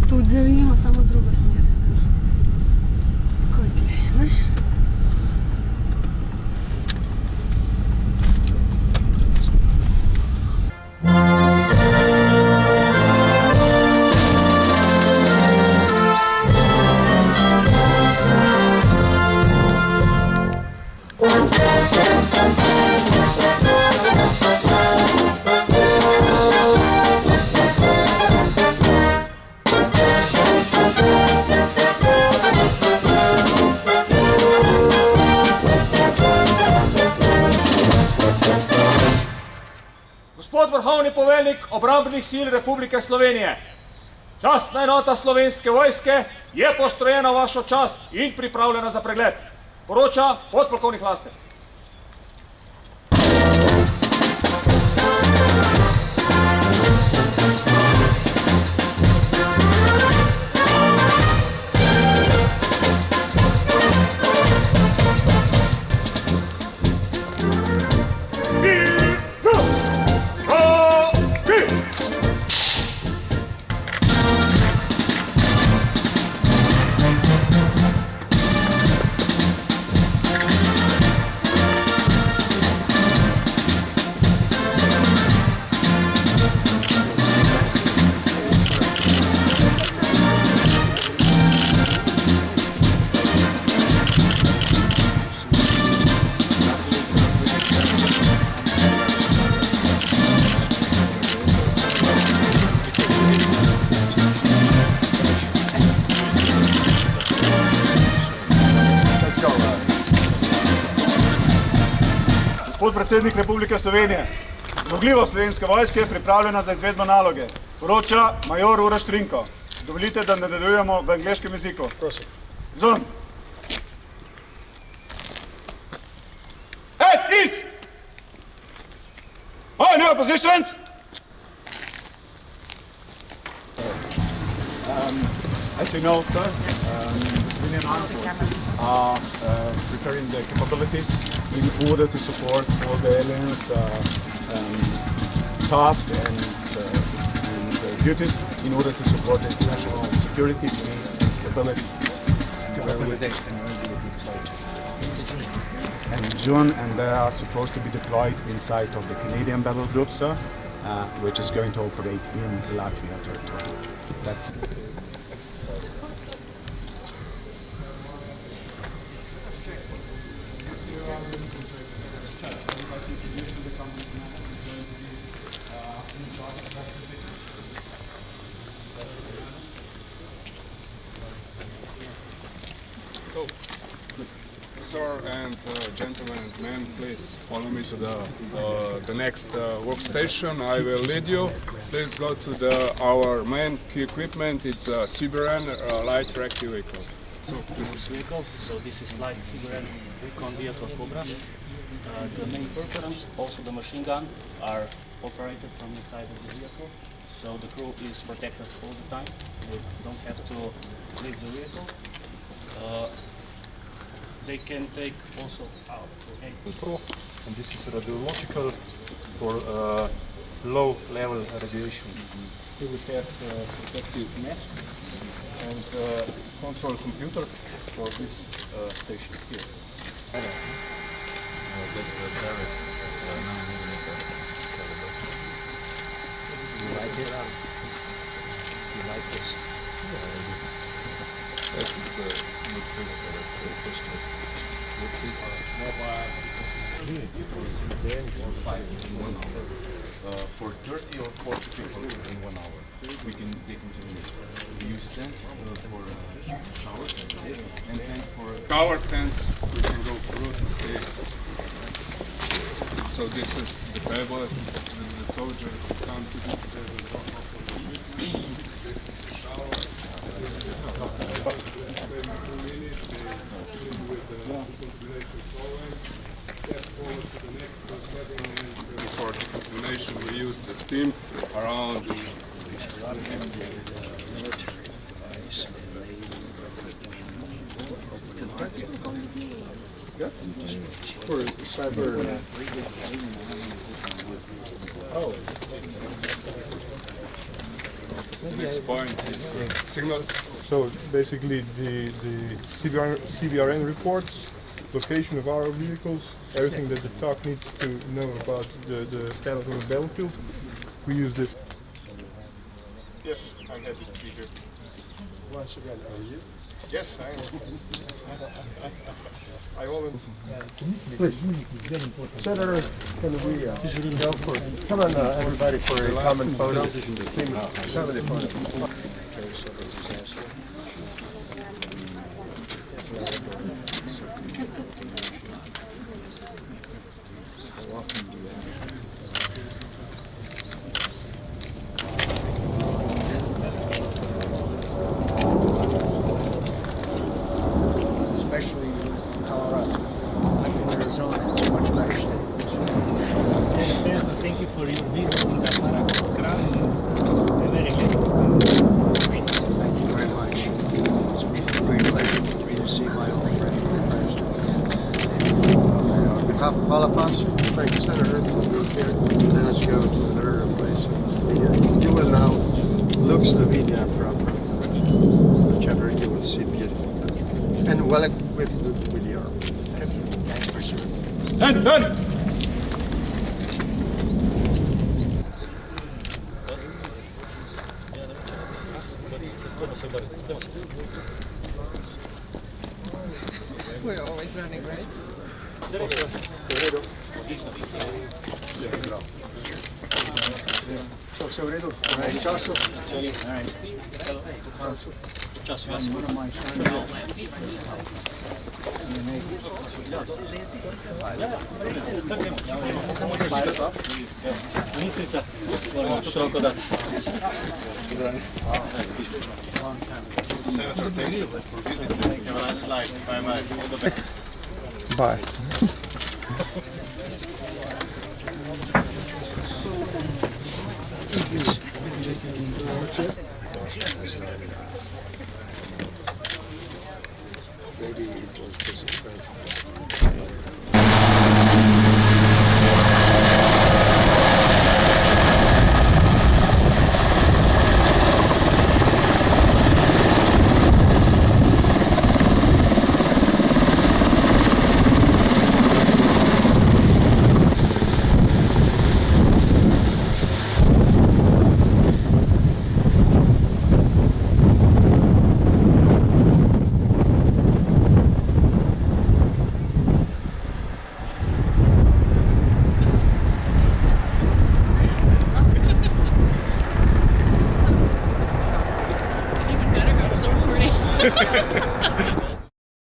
Tudi zavijemo, samo drugo smer. Tako je tle, ne? Gospod vrhovni poveljnik obrambnih sil Republike Slovenije, častna enota Slovenske vojske je postrojena v vašo čast in pripravljena za pregled. Poroča podpolkovnik Lastec. Gospod predsednik Republike Slovenije, zmogljivost Slovenske vojske je pripravljena za izvedbo naloge. Poroča major Uroš Trinko. Dovolite, da nadaljujemo v angleškem jeziku. Prosim. Zon. Head east! All your positions! As you know, sir, the civilian armed forces are preparing their capabilities in order to support all the aliens' tasks and duties in order to support the international security, peace and stability. And in June, and they are supposed to be deployed inside of the Canadian battle group, sir, which is going to operate in Latvia territory. That's So, sir and gentlemen and men, please follow me to the next workstation. I will lead you. Please go to our main key equipment. It's a Siberian light reactive vehicle. So, This is vehicle. So this is light Siberian recon vehicle Cobra. The main purpose, also the machine gun, are operated from the side of the vehicle. So the crew is protected all the time. They don't have to leave the vehicle. They can take also out to 8. And this is radiological for low-level radiation. Here we have protective mask and control computer for this station here. That's the turret, 9mm caliber. You like it? You like this? yes, it's a good pistol. It's a pistol. Good pistol. For 30 or 40 people in 1 hour, we can continue. You stand for showers and then for Cover tents, we can go through to see. So this is the tables, the soldiers come to this table. For decontamination, we use the steam around. Yeah. For cyber. Oh. the next point is signals. So basically the CBRN reports, location of our vehicles, everything that the TOC needs to know about the status on the battlefield. We use this. Yes, I'm happy to be here. Once again, are you? Yes, I am. I always. Senator, can we go for, come on everybody for a common photo? Family photo. Especially with Colorado. I'm from Arizona, it's a much better state. Yes, Senator, thank you for your visit in the Barracks We're very grateful. Thank you very much. It's been a great pleasure for me to see my old friend, the President. On behalf of all of us, thank you, Senator, for being here. Let us go to another place. You will now look Slovenia from whichever you will see beautiful country. And well with your. Thanks for serving. And done! We're always running, right? So, Severino, času. Ministrica, moramo to toliko dati. Mr. Senator, thanks for visiting. Have a nice flight. Bye-bye. All the best. Bye. Maybe it was just a French. Even better go so pretty.